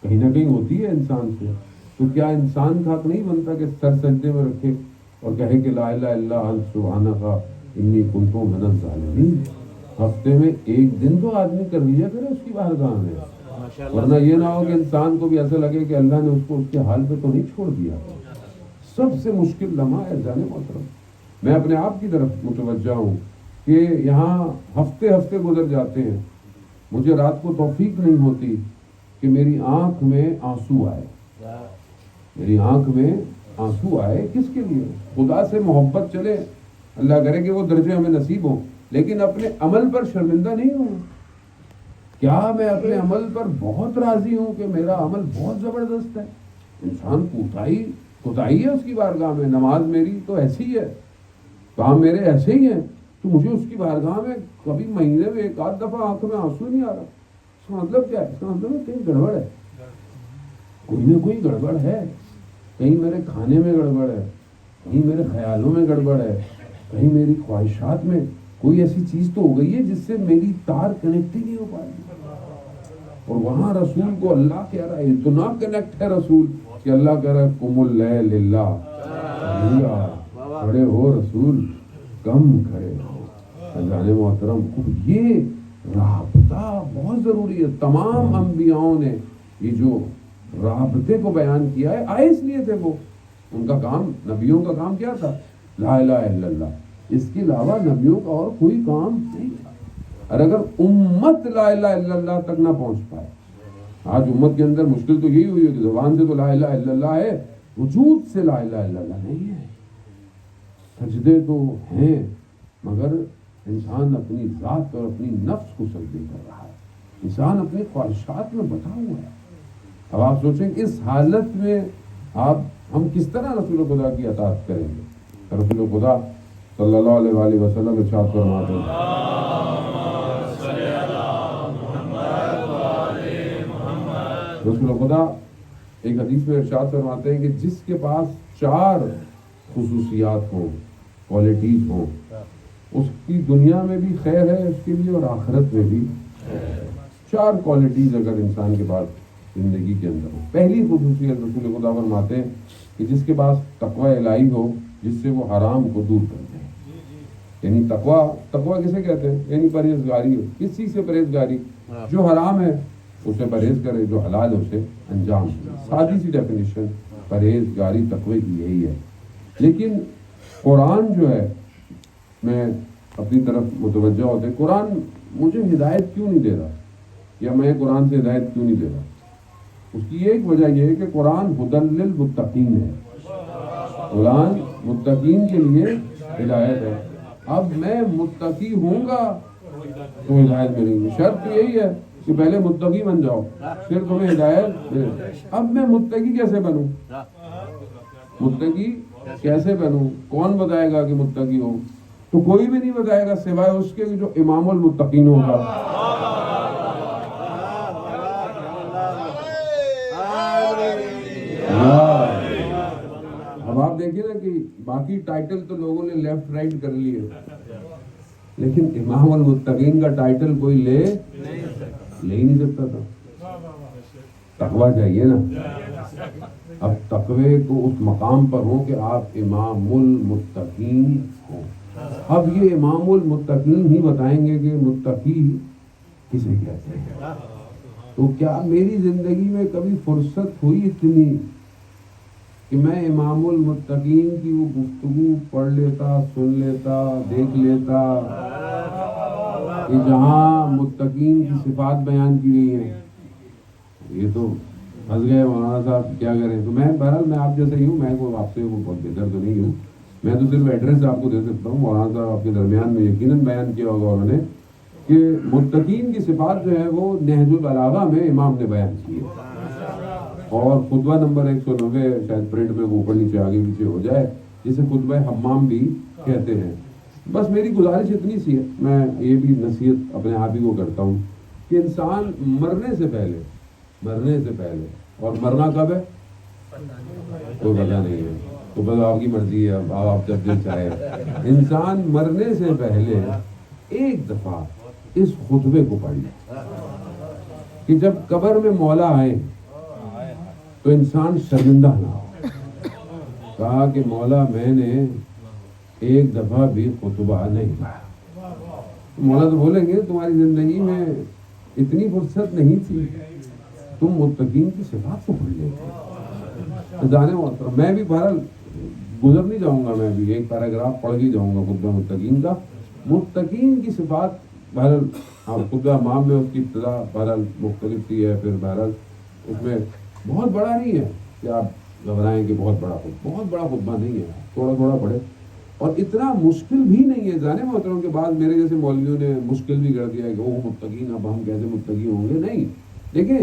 کہیں نہ کہیں ہوتی ہے انسان سے. تو کیا انسان کا حق نہیں بنتا کہ سر سجدے میں رکھے اور کہے کہ لا الہ الا انت سبحانک انی کنت من الظالمین؟ ہفتے میں 1 دن تو آدمی کر لیا کرے اس کی بارگاہ میں, ورنہ یہ نہ ہو کہ انسان کو بھی ایسا لگے کہ اللہ نے اس کو اس کے حال پہ تو نہیں چھوڑ دیا. سب سے مشکل لمحہ ہے جان محترم. میں اپنے آپ کی طرف متوجہ ہوں کہ یہاں ہفتے ہفتے گزر جاتے ہیں, مجھے رات کو توفیق نہیں ہوتی کہ میری آنکھ میں آنسو آئے, میری آنکھ میں آنسو آئے. کس کے لیے؟ خدا سے محبت چلے, اللہ کرے کہ وہ درجے ہمیں نصیب ہوں, لیکن اپنے عمل پر شرمندہ نہیں ہوں. کیا میں اپنے عمل پر بہت راضی ہوں کہ میرا عمل بہت زبردست ہے, انسان کوتاہی ہے اس کی بارگاہ میں. نماز میری تو ایسی ہے, کام میرے ایسے ہی ہیں, تو مجھے اس کی بارگاہ میں کبھی مہینے میں ایک آدھ دفعہ آنکھ میں آنسو نہیں آ رہا. اس کا مطلب کیا ہے؟ اس کا مطلب ہے کہیں گڑبڑ ہے, کوئی نہ کوئی گڑبڑ ہے. کہیں میرے کھانے میں گڑبڑ ہے, کہیں میرے خیالوں میں گڑبڑ ہے, کہیں میری خواہشات میں کوئی ایسی چیز تو ہو گئی ہے جس سے میری تار کنیکٹ ہی نہیں ہو پا رہی. اور وہاں رسول کو اللہ کہہ رہا ہے, اتنا کنیکٹ ہے رسول کہ اللہ کہہ رہا ہے قم اللیل للہ, کھڑے ہو رسول, کم کھڑے ہو. جانے محترم, یہ رابطہ بہت ضروری ہے. تمام انبیاؤں نے یہ جو رابطے کو بیان کیا ہے آئے اس لیے تھے. وہ ان کا کام, نبیوں کا کام کیا تھا؟ لا الہ الا اللہ. اس کے علاوہ نبیوں کا اور کوئی کام نہیں تھا. اور اگر امت لا الہ الا اللہ تک نہ پہنچ پائے, آج امت کے اندر مشکل تو یہی ہوئی ہے کہ زبان سے تو لا الہ الا اللہ ہے, وجود سے لا الہ الا اللہ نہیں ہے. سجدے تو ہیں مگر انسان اپنی ذات اور اپنی نفس کو سجدے کر رہا ہے. انسان اپنی خواہشات میں بٹا ہوا ہے. اب آپ سوچیں کہ اس حالت میں ہم کس طرح رسول خدا کی اطاعت کریں گے؟ رسول خدا صلی اللہ علیہ وآلہ وسلم ارشاد فرماتے ہیں, رسول خدا ایک حدیث میں ارشاد فرماتے ہیں کہ جس کے پاس 4 خصوصیات ہوں, کوالٹیز ہوں, اس کی دنیا میں بھی خیر ہے اس کے لیے اور آخرت میں بھی. 4 کوالٹیز اگر انسان کے پاس زندگی کے اندر ہو. پہلی خصوصیت رسول خدا فرماتے ہیں کہ جس کے پاس تقوی الہی ہو, جس سے وہ حرام کو دور کر دے. یعنی تقوی کسے کہتے ہیں؟ یعنی پرہیزگاری ہو. کس چیز سے پرہیزگاری؟ جو حرام ہے اس سے پرہیز کرے, جو حلال ہے اسے انجام دے. سادی سی ڈیفینیشن پرہیزگاری تقوی کی یہی ہے. لیکن قرآن جو ہے, میں اپنی طرف متوجہ ہوتے, قرآن مجھے ہدایت کیوں نہیں دے رہا, یا میں قرآن سے ہدایت کیوں نہیں لے رہا؟ اس کی ایک وجہ یہ ہے کہ قرآن ہدی للمتقین ہے. قرآن متقین کے لیے ہدایت ہے. اب میں متقی ہوں گا تو ہدایت ملے گی. شرط تو یہی ہے کہ پہلے متقی بن جاؤ, پھر تمہیں ہدایت ملے. اب میں متقی کیسے بنوں؟ متقی کیسے بنوں؟ کون بتائے گا کہ متقی ہو؟ تو کوئی بھی نہیں بتائے گا سوائے اس کے جو امام المتقین ہوگا. اب آپ دیکھیے نا کہ باقی ٹائٹل تو لوگوں نے لیفٹ رائٹ کر لیے, لیکن امام المتقین کا ٹائٹل کوئی لے ہی نہیں سکتا تھا. تقویٰ چاہیے نا. اب تقوی کو اس مقام پر ہو کہ آپ امام المتقین ہوں. اب یہ امام المتقین ہی بتائیں گے کہ متقی کسے کہتے ہیں. تو کیا میری زندگی میں کبھی فرصت ہوئی اتنی کہ میں امام المتقین کی وہ گفتگو پڑھ لیتا, سن لیتا, دیکھ لیتا کہ جہاں متقین کی صفات بیان کی گئی ہیں؟ یہ تو پھنس گئے مولانا صاحب, کیا کریں. تو میں بہرحال میں آپ جیسے ہی ہوں, میں کوئی آپ سے وہ بہت بہتر تو نہیں ہوں. میں تو صرف ایڈریس آپ کو دے سکتا ہوں. مولانا صاحب آپ کے درمیان میں یقیناً بیان کیا ہوگا انہوں نے کہ متقین کی صفات جو ہے وہ نہج البلاغہ میں امام نے بیان کی ہے. اور خطبہ نمبر 190 شاید پرنٹ میں وہ اوپر نیچے آگے پیچھے ہو جائے, جسے خطبہ حمام بھی کہتے ہیں. بس میری گزارش اتنی سی ہے, میں یہ بھی نصیحت اپنے آپ ہی کو کرتا ہوں کہ انسان مرنے سے پہلے, اور مرنا کب ہے کوئی پتہ نہیں ہے, تو بس آپ کی مرضی ہے, اب آپ جب دل چاہے. انسان مرنے سے پہلے ایک دفعہ اس خطبے کو پڑھ لے کہ جب قبر میں مولا آئے تو انسان شرمندہ نہ ہو. کہا کہ مولا میں نے ایک دفعہ بھی خطبہ نہیں پڑھا. مولا تو بولیں گے تمہاری زندگی میں اتنی فرصت نہیں تھی, تم متقین کی صفات کو پڑھ لیتے. جانے محترم, میں بھی بہرحال گزر نہیں جاؤں گا, میں بھی ایک پیراگراف پڑھ کے جاؤں گا خطبہ متقین کا. متقین کی صفات بہرحال خطبہ امام میں اس کی ابتدا بہرحال مختلف سی ہے, پھر بہرحال اس میں بہت بڑا نہیں ہے کہ آپ گھبرائیں کہ بہت بڑا خطبہ نہیں ہے, تھوڑا تھوڑا پڑھے. اور اتنا مشکل بھی نہیں ہے. جانے محترم کے بعد میرے جیسے مولویوں نے مشکل بھی کر دیا کہ وہ متقین, اب ہم کیسے متقی ہوں گے. نہیں, دیکھیں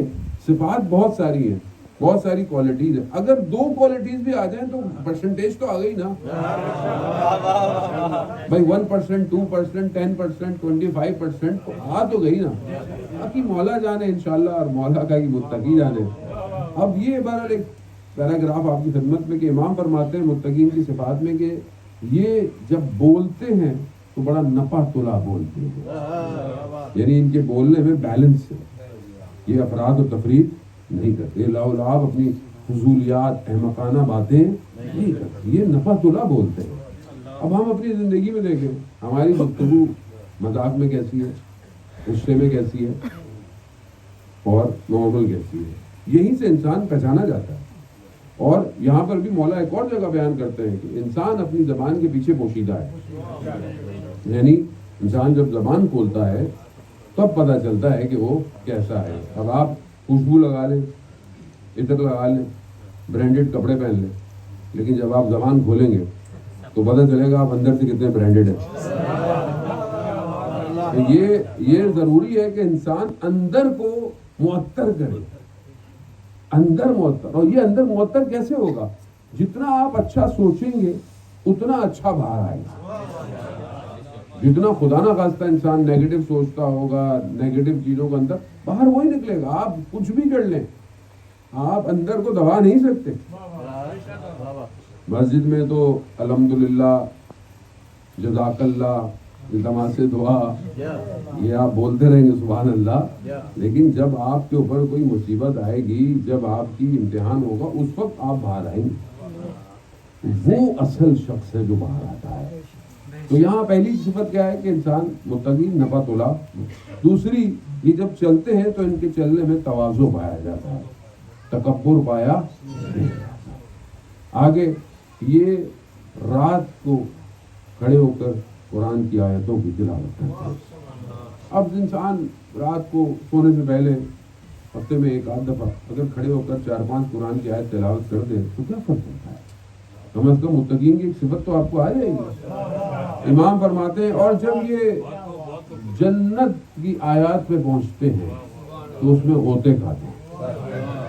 صفات بہت ساری ہیں. بہت ساری کوالٹیز ہیں. اگر 2 کوالٹیز بھی آ جائیں تو پرسنٹیج تو آ گئی نا بھائی. 1%, 2%, 10%, 25% تو آ تو گئی نا. باقی مولا جانے انشاءاللہ, اور مولا کا ہی متقی جانے. اب یہ بہرحال ایک پیراگراف آپ کی خدمت میں کہ امام فرماتے ہیں متقین کی صفات میں کہ یہ جب بولتے ہیں تو بڑا نپا تلا بولتے ہیں, یعنی ان کے بولنے میں بیلنس ہے. یہ افراد و تفرید نہیں کرتے, لاؤ لعاب اپنی فضولیات احمقانہ باتیں نہیں کرتے, یہ نپا تلا بولتے ہیں. اب ہم اپنی زندگی میں دیکھیں ہماری گفتگو مذاق میں کیسی ہے, غصے میں کیسی ہے, اور نارمل کیسی ہے. یہیں سے انسان پہچانا جاتا ہے. اور یہاں پر بھی مولا ایک اور جگہ بیان کرتے ہیں کہ انسان اپنی زبان کے پیچھے پوشیدہ ہے. یعنی انسان جب زبان کھولتا ہے تب پتہ چلتا ہے کہ وہ کیسا ہے. اب آپ خوشبو لگا لیں, عطر لگا لیں, برانڈیڈ کپڑے پہن لیں, لیکن جب آپ زبان کھولیں گے تو پتہ چلے گا آپ اندر سے کتنے برانڈیڈ ہیں. یہ ضروری ہے کہ انسان اندر کو معطر کرے, اندر معطر. اور یہ اندر معطر کیسے ہوگا؟ جتنا آپ اچھا سوچیں گے اتنا اچھا باہر آئے گا. جتنا خدا نہ خواستہ انسان نیگیٹو سوچتا ہوگا, نیگیٹو چیزوں کا اندر, باہر وہی نکلے گا. آپ کچھ بھی کر لیں, آپ اندر کو دبا نہیں سکتے. مسجد میں تو الحمدللہ, جزاک اللہ, التماس دعا, یہ آپ بولتے رہیں گے سبحان اللہ. لیکن جب آپ کے اوپر کوئی مصیبت آئے گی, جب آپ کی امتحان ہوگا, اس وقت آپ باہر آئیں گے. وہ اصل شخص ہے جو باہر آتا ہے. تو یہاں پہلی صفت کیا ہے کہ انسان متقی, نپا تلا. دوسری, یہ جب چلتے ہیں تو ان کے چلنے میں تواضع پایا جاتا ہے, تکبر پایا نہیں جاتا. آگے یہ رات کو کھڑے ہو کر قرآن کی آیتوں کی تلاوت کرتے ہیں. اب انسان رات کو سونے سے پہلے ہفتے میں 1-8 دفعہ اگر کھڑے ہو کر 4-5 قرآن کی آیت تلاوت کر دے تو کیا فرق پڑتا ہے؟ کم از کم متقین کی ایک صفت تو آپ کو آ جائے گی. امام فرماتے ہیں اور جب یہ جنت کی آیات پہ پہنچتے ہیں تو اس میں غوطے کھاتے ہیں,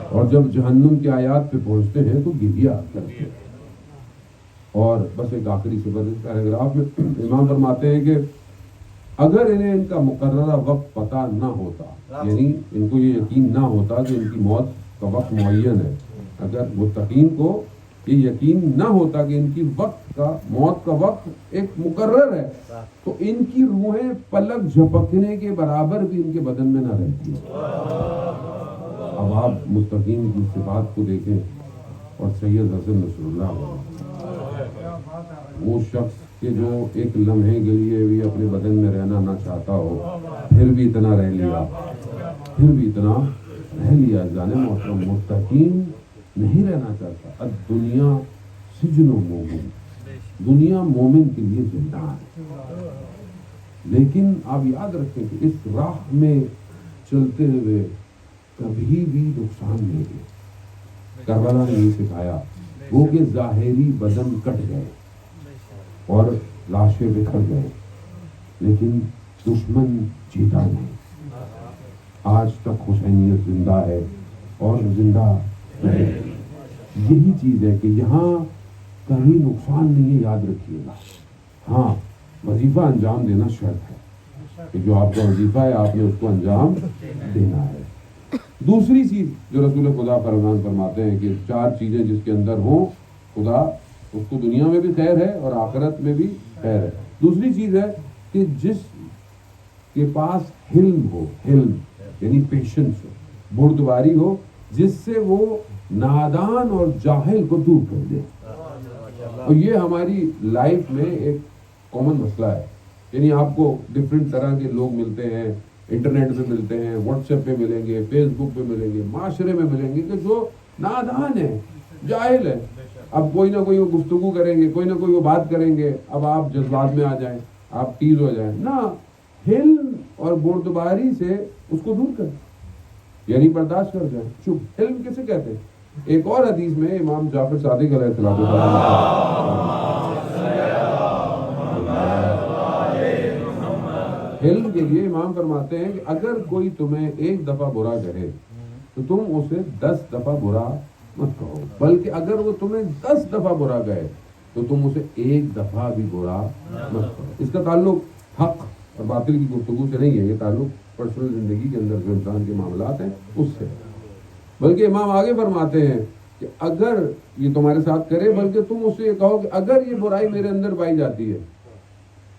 اور جب جہنم کی آیات پہ پہنچتے ہیں تو گریہ کرتے ہیں. اور بس ایک آخری صفت اس پیراگراف میں امام فرماتے ہیں کہ اگر انہیں ان کا مقررہ وقت پتہ نہ ہوتا, یعنی ان کو یہ یقین نہ ہوتا کہ ان کی موت کا وقت معین ہے, اگر متقین کو یہ یقین نہ ہوتا کہ ان کی موت کا وقت ایک مقرر ہے, تو ان کی روحیں پلک جھپکنے کے برابر بھی ان کے بدن میں نہ رہتی. اب آپ متقین کی صفات کو دیکھیں, اور سید حسن نصر اللہ, وہ شخص کہ جو ایک لمحے کے لیے بھی اپنے بدن میں رہنا نہ چاہتا ہو, پھر بھی اتنا رہ لیا. جانے محترم, متقین نہیں رہنا چاہتا. اب دنیا سجن و مومن, دنیا مومن کے لیے زندان ہے. لیکن آپ یاد رکھیں کہ اس راہ میں چلتے ہوئے کبھی بھی نقصان نہیں ہے. کربلا نے یہ سکھایا, وہ کہ ظاہری بدن کٹ گئے اور لاشیں بکھر گئے, لیکن دشمن جیتا نہیں. آج تک حسینیت زندہ ہے اور زندہ رہے. یہی چیز ہے کہ یہاں کہیں نقصان نہیں ہے, یاد رکھیے گا. ہاں, وظیفہ انجام دینا شرط ہے کہ جو آپ کا وظیفہ ہے آپ نے اس کو انجام دینا ہے. دوسری چیز جو رسول خدا فرمان فرماتے ہیں کہ 4 چیزیں جس کے اندر ہوں, خدا اس کو دنیا میں بھی خیر ہے اور آخرت میں بھی خیر ہے. دوسری چیز ہے کہ جس کے پاس حلم ہو, حلم یعنی پیشنس ہو, بردباری ہو, جس سے وہ نادان اور جاہل کو دور کر دے. اور یہ ہماری لائف میں ایک کامن مسئلہ ہے. یعنی آپ کو ڈفرینٹ طرح کے لوگ ملتے ہیں, انٹرنیٹ پہ ملتے ہیں, واٹس ایپ پہ ملیں گے, فیس بک پہ ملیں گے, معاشرے میں ملیں گے کہ جو نادان ہے, جاہل ہے. اب کوئی نہ کوئی وہ گفتگو کریں گے, کوئی نہ کوئی وہ بات کریں گے, اب آپ جذبات میں آ جائیں, آپ تیز ہو جائیں. نہ, حلم اور بردباری سے اس کو دور کریں, یعنی برداشت کر جائیں, چپ. حلم کسے کہتے ہیں؟ ایک اور حدیث میں امام جعفر صادق علیہ السلام حلم کے لیے امام فرماتے ہیں کہ اگر کوئی تمہیں ایک دفعہ برا کرے تو تم اسے 10 دفعہ برا مت کہو، بلکہ اگر وہ تمہیں 10 دفعہ برا کہے تو تم اسے 1 دفعہ بھی برا مت کرو۔ اس کا تعلق حق اور باطل کی گفتگو سے نہیں ہے، یہ تعلق پرسنل زندگی کے اندر جو انسان کے معاملات ہیں اس سے، بلکہ امام آگے فرماتے ہیں کہ اگر یہ تمہارے ساتھ کرے، بلکہ تم اسے یہ کہو کہ اگر یہ برائی میرے اندر پائی جاتی ہے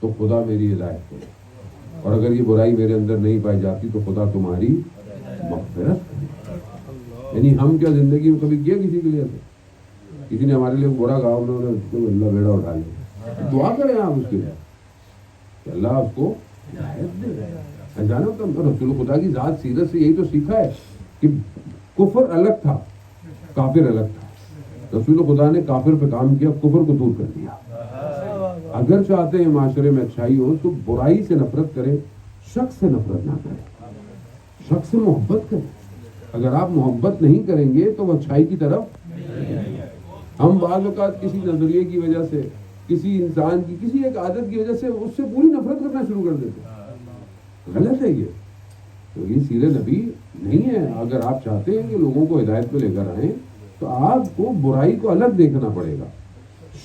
تو خدا میری ہدایت کرے، اور اگر یہ برائی میرے اندر نہیں پائی جاتی تو خدا تمہاری مغفرت کرے۔ یعنی ہم کیا زندگی میں کبھی کیا کسی کے لیے کسی نے ہمارے لیے برا کہا، انہوں نے اللہ بیڑا اٹھا لیا، دعا کریں آپ اس کے لیے کہ اللہ اس کو ہدایت دے۔ جانو تو رسول خدا کی ذات سیرت سے یہی تو سیکھا ہے کہ کفر الگ تھا، کافر الگ تھا۔ رسول خدا نے کافر پہ کام کیا، کفر کو دور کر دیا۔ اگر چاہتے ہیں معاشرے میں اچھائی ہو تو برائی سے نفرت کریں، شخص سے نفرت نہ کریں، شخص سے محبت کریں۔ اگر آپ محبت نہیں کریں گے تو وہ اچھائی کی طرف، ہم بعض اوقات کسی نظریے کی وجہ سے، کسی انسان کی کسی ایک عادت کی وجہ سے اس سے پوری نفرت کرنا شروع کر دیتے ہیں، غلط ہے یہ، تو یہ سیرے نبی نہیں ہے۔ اگر آپ چاہتے ہیں کہ لوگوں کو ہدایت پہ لے کر آئیں تو آپ کو برائی کو الگ دیکھنا پڑے گا،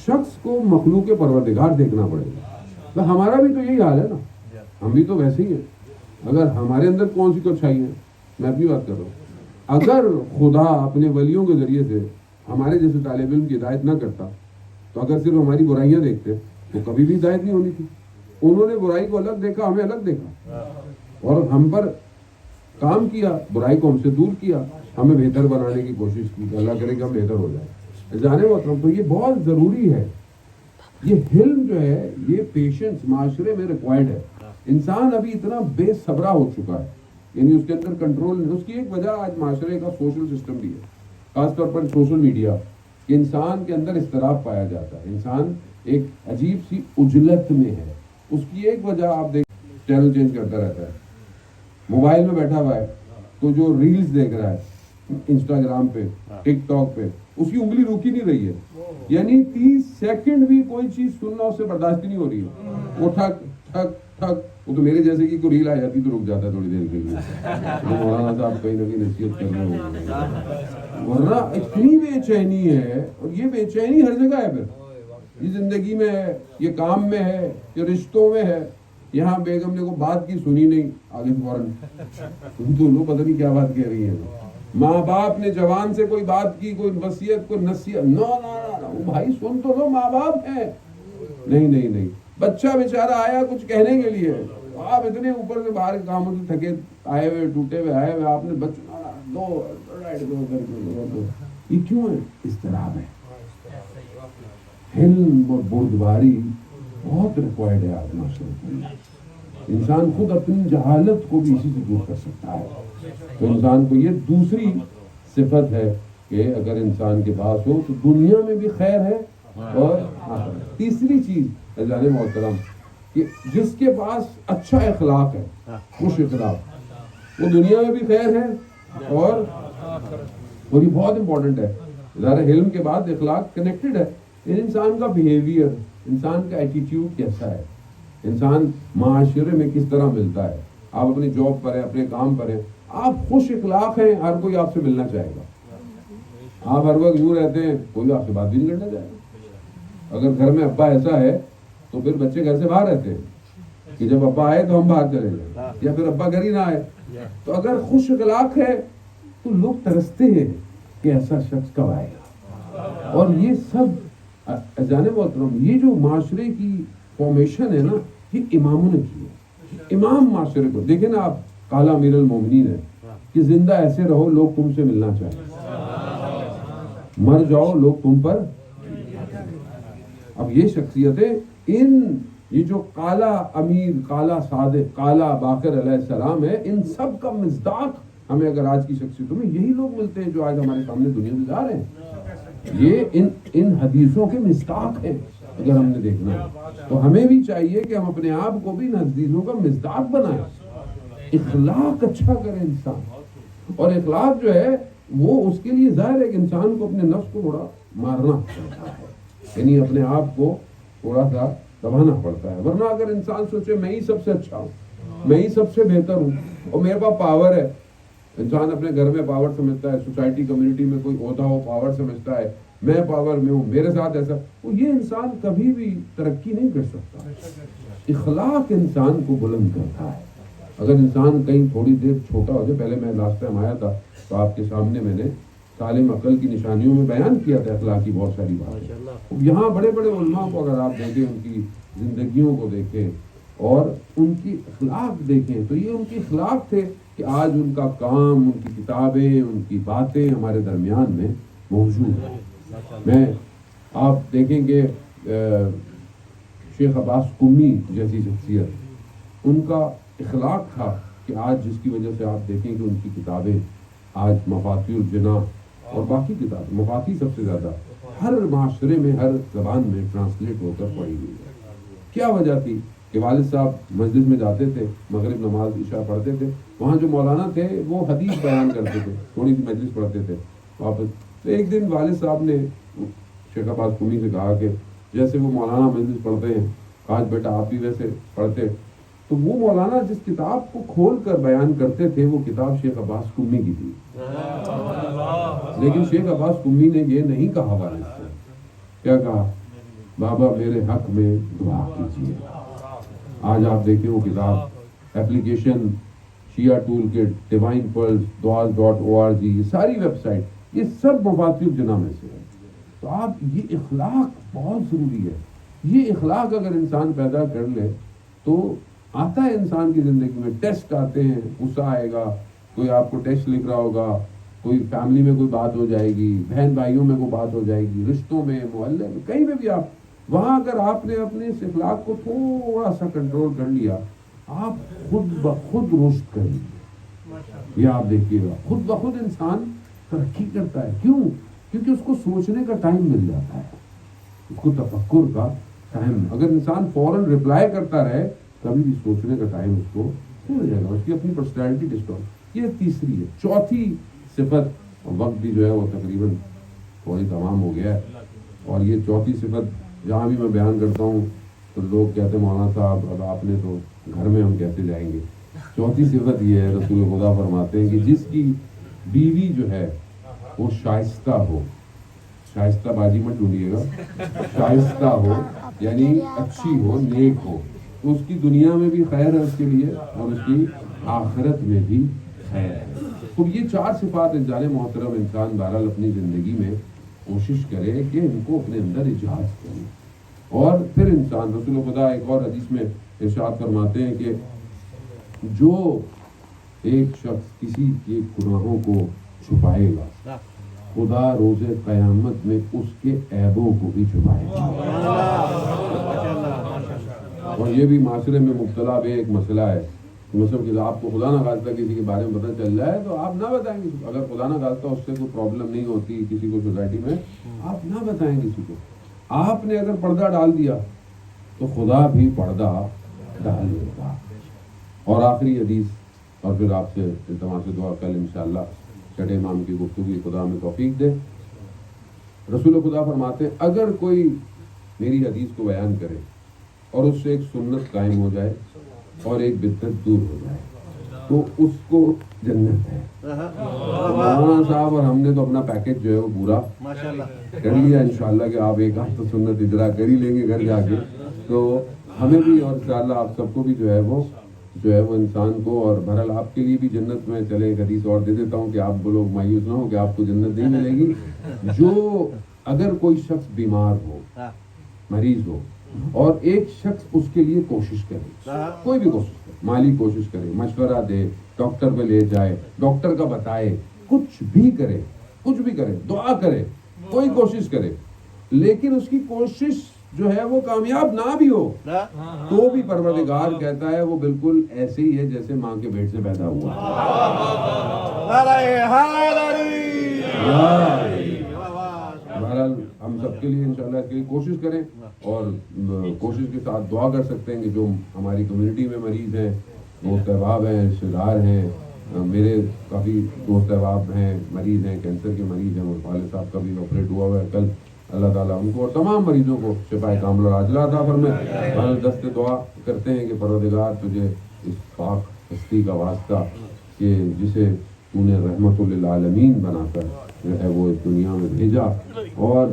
شخص کو مخلوق پروردگار دیکھنا پڑے گا۔ تو ہمارا بھی تو یہی حال ہے نا، ہم بھی تو ویسے ہی ہیں۔ اگر ہمارے اندر کون سی تو اچھائی ہے، میں اپنی بات کر رہا ہوں، اگر خدا اپنے ولیوں کے ذریعے سے ہمارے جیسے طالب علم کی ہدایت نہ کرتا تو اگر صرف ہماری برائیاں دیکھتے تو کبھی بھی ہدایت نہیں ہونی تھی۔ انہوں نے برائی کو الگ دیکھا، ہمیں الگ دیکھا، اور ہم پر کام کیا، برائی کو ہم سے دور کیا، ہمیں بہتر بنانے کی کوشش کی، اللہ کرے کہ ہم بہتر ہو جائیں۔ جانے محترم، تو یہ بہت ضروری ہے، یہ حلم جو ہے، یہ پیشنس معاشرے میں ریکوائرڈ ہے۔ انسان ابھی اتنا بے صبرا ہو چکا ہے، یعنی اس کے اندر کنٹرول نہیں۔ اس کی ایک وجہ آج معاشرے کا سوشل سسٹم بھی ہے، خاص طور پر سوشل میڈیا، کہ انسان کے اندر اضطراب پایا جاتا ہے، انسان ایک عجیب سی عجلت میں ہے۔ اس کی ایک وجہ آپ دیکھ، چینل چینج کرتا رہتا ہے، موبائل میں بیٹھا ہوا ہے تو جو ریلز دیکھ رہا ہے انسٹاگرام پہ، ٹک ٹاک پہ، اس کی انگلی رکی نہیں رہی ہے، یعنی 30 سیکنڈ بھی کوئی چیز سننا اس سے برداشت نہیں ہو رہی ہے، وہ ٹھک ٹھک ٹھک، وہ تو میرے جیسے کی کوئی ریل آ جاتی تو رک جاتا ہے تھوڑی دیر کے لیے، مولانا صاحب کہیں نہ کہیں نصیحت کر رہے ہوں، ورنہ اتنی بے چینی ہے، اور یہ بے چینی ہر جگہ ہے، پھر یہ زندگی میں ہے، یہ کام میں ہے، یہ رشتوں میں ہے۔ یہاں بیگم نے کوئی بات کی سنی نہیں، آگے فوراً تم دونوں پتہ نہیں کیا بات کہہ رہی ہیں۔ ماں باپ نے جوان سے کوئی بات کی، کوئی وصیت، کوئی نصیحت، نو بھائی سن تو لو، ماں باپ ہیں، نہیں، بچہ بیچارہ آیا کچھ کہنے کے لیے، آپ اتنے اوپر سے باہر کاموں سے تھکے آئے ہوئے، ٹوٹے ہوئے آئے ہوئے، آپ نے بچہ دو، یہ کیوں ہے؟ اضطراب ہے۔ حلم اور بردباری بہت ریکوائرڈ ہے آج معاشرے میں۔ انسان خود اپنی جہالت کو بھی اسی سے دور کر سکتا ہے۔ تو انسان کو یہ دوسری صفت ہے کہ اگر انسان کے پاس ہو تو دنیا میں بھی خیر ہے، اور تیسری چیز عزیزان محترم کہ جس کے پاس اچھا اخلاق ہے، خوش اخلاق، وہ دنیا میں بھی خیر ہے، اور یہ بہت امپورٹنٹ ہے۔ ظاہر علم کے بعد اخلاق کنیکٹڈ ہے، انسان کا بیہیویئر، انسان کا ایٹیٹیوڈ کیسا ہے، انسان معاشرے میں کس طرح ملتا ہے۔ آپ اپنی جاب پر ہیں، اپنے کام پر ہیں، آپ خوش اخلاق ہیں، ہر کوئی آپ سے ملنا چاہے گا۔ آپ ہر وقت یوں رہتے ہیں، کوئی آپ سے بات بھی نہیں کرنا چاہے گا۔ اگر گھر میں ابا ایسا ہے تو پھر بچے گھر سے باہر رہتے ہیں کہ جب ابا آئے تو ہم باہر چلے جائیں، یا پھر ابا گھر ہی نہ آئے۔ تو اگر خوش اخلاق ہے تو لوگ ترستے ہیں کہ ایسا شخص کب آئے گا۔ اور یہ سب جانے محترم، یہ جو معاشرے کی فارمیشن ہے نا، یہ اماموں نے کی ہے۔ امام معاشرے کو دیکھیں نا آپ، قال امیر المومنین ہے کہ زندہ ایسے رہو لوگ تم سے ملنا چاہیں، مر جاؤ لوگ تم پر۔ اب یہ شخصیتیں، یہ جو قالا امیر، قالا صادق، قالا باقر علیہ السلام ہے، ان سب کا مصداق ہمیں اگر آج کی شخصیتوں میں یہی لوگ ملتے ہیں جو آج ہمارے سامنے دنیا سے جا رہے ہیں۔ یہ ان حدیثوں کے مصداق ہیں۔ اگر ہم نے دیکھنا ہے تو ہمیں بھی چاہیے کہ ہم اپنے آپ کو بھی ان حدیثوں کا مصداق بنائیں، اخلاق اچھا کرے انسان۔ اور اخلاق جو ہے وہ اس کے لیے ظاہر ہے کہ انسان کو اپنے نفس کو تھوڑا مارنا پڑتا ہے، یعنی اپنے آپ کو تھوڑا سا دبانا پڑتا ہے، ورنہ اگر انسان سوچے میں ہی سب سے اچھا ہوں، میں ہی سب سے بہتر ہوں، اور میرے پاس پاور ہے، انسان اپنے گھر میں پاور سمجھتا ہے, سوسائٹی کمیونٹی میں کوئی عہدہ ہو پاور سمجھتا ہے, میں پاور میں ہوں, میرے ساتھ ایسا, وہ یہ انسان کبھی بھی ترقی نہیں کر سکتا. اخلاق انسان کو بلند کرتا ہے. اگر انسان کہیں تھوڑی دیر چھوٹا ہو جائے, پہلے میں لاسٹ ٹائم آیا تھا تو آپ کے سامنے میں نے سالم عقل کی نشانیوں میں بیان کیا تھا اخلاق کی بہت ساری باتیں. یہاں بڑے بڑے علماء کو اگر آپ دیکھیں, ان کی زندگیوں کو دیکھیں اور ان کی اخلاق دیکھیں, تو یہ ان کی اخلاق تھے کہ آج ان کا کام, ان کی کتابیں, ان کی باتیں ہمارے درمیان میں موجود ہیں. میں آپ دیکھیں کہ شیخ عباس قمی جیسی شخصیت, ان کا اخلاق تھا کہ آج جس کی وجہ سے آپ دیکھیں کہ ان کی کتابیں آج مفاتیح الجناح اور باقی کتابیں, مفاتیح سب سے زیادہ ہر معاشرے میں, ہر زبان میں ٹرانسلیٹ ہو کر پڑھی گئی ہے. کیا وجہ تھی کہ والد صاحب مسجد میں جاتے تھے, مغرب نماز عشاء پڑھتے تھے, وہاں جو مولانا تھے وہ حدیث بیان کرتے تھے, تھوڑی سی مجلس پڑھتے تھے واپس. تو ایک دن والد صاحب نے شیخ عباس قمی سے کہا کہ جیسے وہ مولانا مجلس پڑھتے ہیں, کاش بیٹا آپ بھی ویسے پڑھتے. تو وہ مولانا جس کتاب کو کھول کر بیان کرتے تھے وہ کتاب شیخ عباس قمی کی تھی. لیکن شیخ عباس قمی نے یہ نہیں کہا والد سے, کیا کہا, بابا میرے حق میں دعا کیجیے. آج آپ دیکھیں وہ کتاب, application Shia tool kit, divine pearls, duas.org, یہ ساری ویب سائٹ, یہ سب مفاتیح الجناح میں سے ہے. تو آپ یہ اخلاق بہت ضروری ہے. یہ اخلاق اگر انسان پیدا کر لے تو آتا ہے انسان کی زندگی میں. ٹیسٹ آتے ہیں, غصہ آئے گا, کوئی آپ کو ٹیسٹ لکھ رہا ہوگا, کوئی فیملی میں کوئی بات ہو جائے گی, بہن بھائیوں میں کوئی بات ہو جائے گی, رشتوں میں, محلے میں, کہیں پہ بھی آپ, وہاں اگر آپ نے اپنے اس اخلاق کو تھوڑا سا کنٹرول کر لیا, آپ خود بخود رشد کریں گے. یہ آپ دیکھیے گا, خود بخود انسان ترقی کرتا ہے. کیوں؟ کیونکہ اس کو سوچنے کا ٹائم مل جاتا ہے, اس کو تفکر کا ٹائم. اگر انسان فوراً رپلائی کرتا رہے, کبھی بھی سوچنے کا ٹائم اس کو ہو جائے گا, اس کی اپنی پرسنالٹی ڈسٹرب. یہ تیسری ہے. چوتھی صفت, وقت بھی جو ہے وہ تقریباً تھوڑی تمام ہو گیا ہے, اور یہ چوتھی صفت جہاں بھی میں بیان کرتا ہوں تو لوگ کہتے ہیں مولانا صاحب اب آپ نے تو گھر میں ہم کیسے جائیں گے. چوتھی صفت یہ ہے, رسول خدا فرماتے ہیں کہ جس کی بیوی جو ہے وہ شائستہ ہو, شائستہ بازی مت ڈھونڈیے گا, شائستہ ہو یعنی اچھی ہو, نیک ہو, تو اس کی دنیا میں بھی خیر ہے اس کے لیے, اور اس کی آخرت میں بھی خیر ہے. تو یہ چار صفات انسان محترم انسان بہرحال اپنی زندگی میں کوشش کرے کہ ان کو اپنے اندر ایجاد کرے. اور پھر انسان, رسول خدا ایک اور حدیث میں ارشاد فرماتے ہیں کہ جو ایک شخص کسی کے گناہوں کو چھپائے گا, خدا روز قیامت میں اس کے عیبوں کو بھی چھپائے گا. اور یہ بھی معاشرے میں مبتلا بے ایک مسئلہ ہے, مثلا کہ آپ کو خدا نہ خواستہ کسی کے بارے میں پتہ چل جائے تو آپ نہ بتائیں گے. اگر خدا نہ خواستہ اس سے کوئی پرابلم نہیں ہوتی کسی کو سوسائٹی میں, آپ نہ بتائیں کسی کو. آپ نے اگر پردہ ڈال دیا تو خدا بھی پردہ ڈال دے گا. اور آخری حدیث, اور پھر آپ سے التماس دعا, کل انشاءاللہ چھٹے امام کی گفتگو خدا میں توفیق دے. رسول خدا فرماتے ہیں اگر کوئی میری حدیث کو بیان کرے اور اس سے ایک سنت قائم ہو جائے اور ایک بدعت دور ہو جائے تو اس کو جنت ہے. مولانا صاحب اور ہم نے تو اپنا پیکج جو ہے وہ پورا کر لیا انشاءاللہ کہ آپ ایک آدھ تو سنت اجرا کر ہی لیں گے گھر جا کے, تو ہمیں بھی اور انشاءاللہ آپ سب کو بھی جو ہے وہ انسان کو, اور بہرحال آپ کے لیے بھی جنت میں چلے. ایک حدیث اور دے دیتا ہوں کہ آپ لوگ مایوس نہ ہو کہ آپ کو جنت نہیں ملے گی. جو اگر کوئی شخص بیمار ہو, مریض ہو, اور ایک شخص اس کے لیے کوشش کرے, کوئی بھی کوشش کرے, مالی کوشش کرے, مشورہ دے, ڈاکٹر پہ لے جائے, ڈاکٹر کا بتائے, کچھ بھی کرے, دعا کرے, کوئی کوشش کرے, لیکن اس کی کوشش جو ہے وہ کامیاب نہ بھی ہو تو بھی پروردگار کہتا ہے وہ بالکل ایسے ہی ہے جیسے ماں کے پیٹ سے پیدا ہوا. بہرحال ہم سب کے لیے انشاءاللہ اس کے لیے کوشش کریں, اور کوشش کے ساتھ دعا کر سکتے ہیں کہ جو ہماری کمیونٹی میں مریض ہیں, دوست احباب ہیں, رشتے دار ہیں, میرے کافی دوست احباب ہیں مریض ہیں, کینسر کے مریض ہیں, اور والد صاحب کا بھی آپریٹ ہوا ہے کل, اللہ تعالیٰ ان کو اور تمام مریضوں کو شفائے کامل اور عاجلہ عطا فرمائے. ہم دست دعا کرتے ہیں کہ پروردگار تجھے اس پاک ہستی کا واسطہ کہ جسے تو نے رحمت للعالمین بنا کر جو ہے وہ اس دنیا میں بھیجا، اور